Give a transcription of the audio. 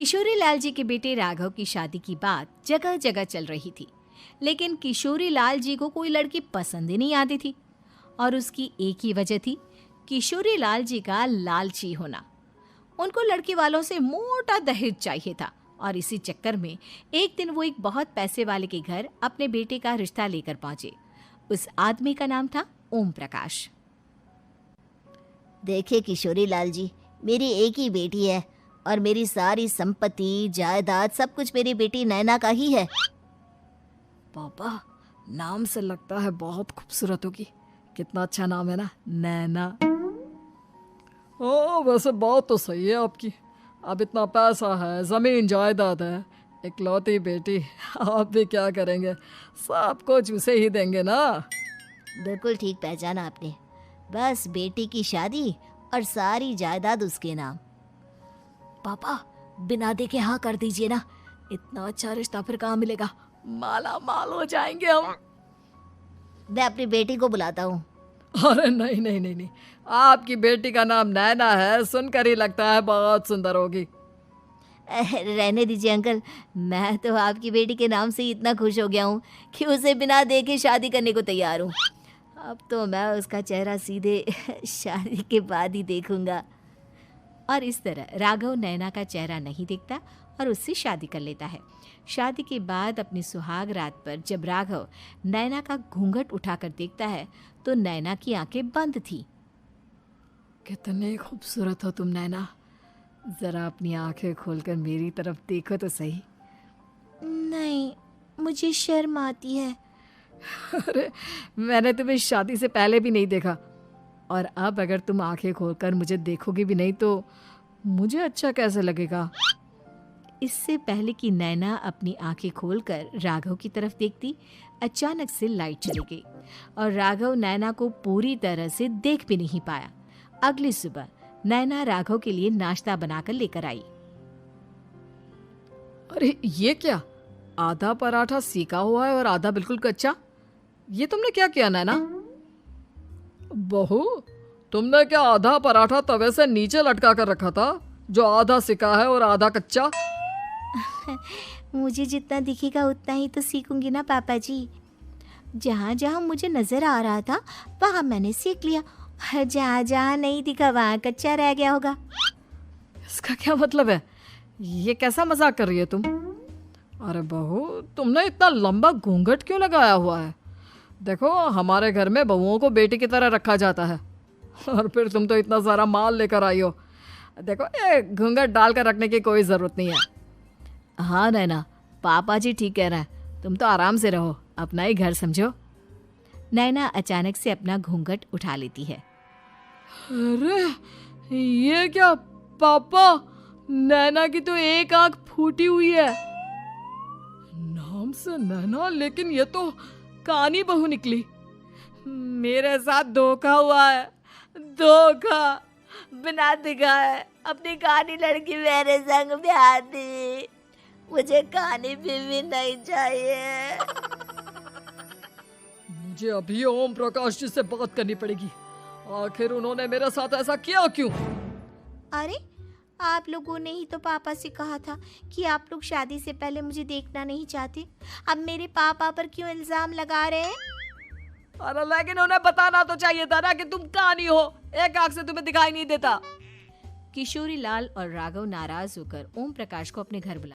किशोरी लाल जी के बेटे राघव की शादी की बात जगह जगह चल रही थी। लेकिन किशोरी लाल जी को कोई लड़की पसंद ही नहीं आती थी। और उसकी एक ही वजह थी, किशोरी लाल जी का लालची होना। उनको लड़की वालों से मोटा दहेज चाहिए था। और इसी चक्कर में एक दिन वो एक बहुत पैसे वाले के घर अपने बेटे का रिश्ता लेकर पहुंचे। उस आदमी का नाम था ओम प्रकाश। देखिए किशोरी लाल जी, मेरी एक ही बेटी है और मेरी सारी संपत्ति जायदाद सब कुछ मेरी बेटी नैना का ही है। पापा, नाम से लगता है बहुत खूबसूरत होगी। कितना अच्छा नाम है ना, नैना। ओ, वैसे बात तो सही है आपकी। अब इतना पैसा है, जमीन जायदाद है, इकलौती बेटी। आप भी क्या करेंगे, सब कुछ उसे ही देंगे ना। बिल्कुल ठीक पहचाना आपने। बस बेटी की शादी और सारी जायदाद उसके नाम। पापा, बिना देखे हाँ कर दीजिए ना। इतना अच्छा रिश्ता फिर कहाँ मिलेगा, माला माल हो जाएंगे हम। मैं अपनी बेटी को बुलाता हूँ। अरे नहीं नहीं नहीं नहीं, आपकी बेटी का नाम नैना है, सुनकर ही लगता है बहुत सुंदर होगी। रहने दीजिए अंकल, मैं तो आपकी बेटी के नाम से ही इतना खुश हो गया हूँ कि उसे बिना देखे शादी करने को तैयार हूँ। अब तो मैं उसका चेहरा सीधे शादी के बाद ही देखूंगा। और इस तरह राघव नैना का चेहरा नहीं देखता और उससे शादी कर लेता है। शादी के बाद अपनी सुहाग रात पर जब राघव नैना का घूंघट उठाकर देखता है तो नैना की आंखें बंद थी। कितनी खूबसूरत हो तुम नैना, जरा अपनी आंखें खोलकर मेरी तरफ देखो तो सही। नहीं, मुझे शर्म आती है। अरे, मैंने तुम्हें शादी से पहले भी नहीं देखा, और अब अगर तुम आंखें खोलकर मुझे देखोगी भी नहीं तो मुझे अच्छा कैसे लगेगा। इससे पहले कि नैना अपनी आंखें खोलकर राघव की तरफ देखती, अचानक से लाइट चली गई और राघव नैना को पूरी तरह से देख भी नहीं पाया। अगली सुबह नैना राघव के लिए नाश्ता बनाकर लेकर आई। अरे ये क्या, आधा पराठा सेका हुआ है और आधा बिल्कुल कच्चा। ये तुमने क्या किया नैना? बहू, तुमने क्या आधा पराठा तवे से नीचे लटका कर रखा था, जो आधा सिका है और आधा कच्चा? मुझे जितना दिखेगा उतना ही तो सीखूंगी ना पापा जी। जहाँ जहाँ मुझे नजर आ रहा था वहाँ मैंने सीख लिया, जहाँ जहाँ नहीं दिखा वहाँ कच्चा रह गया होगा। इसका क्या मतलब है? ये कैसा मजाक कर रही है तुम? अरे बहू, तुमने इतना लंबा घूंघट क्यों लगाया हुआ है? देखो, हमारे घर में बहुओं को बेटी की तरह रखा जाता है, और फिर तुम तो इतना सारा माल लेकर आई हो। देखो, ये घूंघट डालकर रखने की कोई ज़रूरत नहीं है। हाँ नैना, पापा जी ठीक कह रहे हैं, तुम तो आराम से रहो, अपना ही घर समझो। नैना अचानक से अपना घूंघट उठा लेती है। अरे ये क्या पापा, नैना की तो एक आंख फूटी हुई है। नाम से नैना, लेकिन ये तो कानी बहू निकली। मेरे साथ धोखा हुआ है, धोखा। बिना दिखाए अपनी कहानी लड़की मेरे संग ब्याह दी। मुझे कहानी भी नहीं चाहिए। मुझे अभी ओम प्रकाश जी से बात करनी पड़ेगी। आखिर उन्होंने मेरे साथ ऐसा किया क्यों? अरे, आप लोगों ने ही तो पापा से कहा था कि आप लोग शादी से पहले मुझे देखना नहीं चाहते। अब मेरे पापा पर क्यों इल्जाम लगा रहे हैं? अरे लेकिन उन्हें बताना तो चाहिए था ना कि तुम कहानी हो, एक आंख से तुम्हें दिखाई नहीं देता। किशोरी लाल और राघव नाराज होकर ओम प्रकाश को अपने घर बुला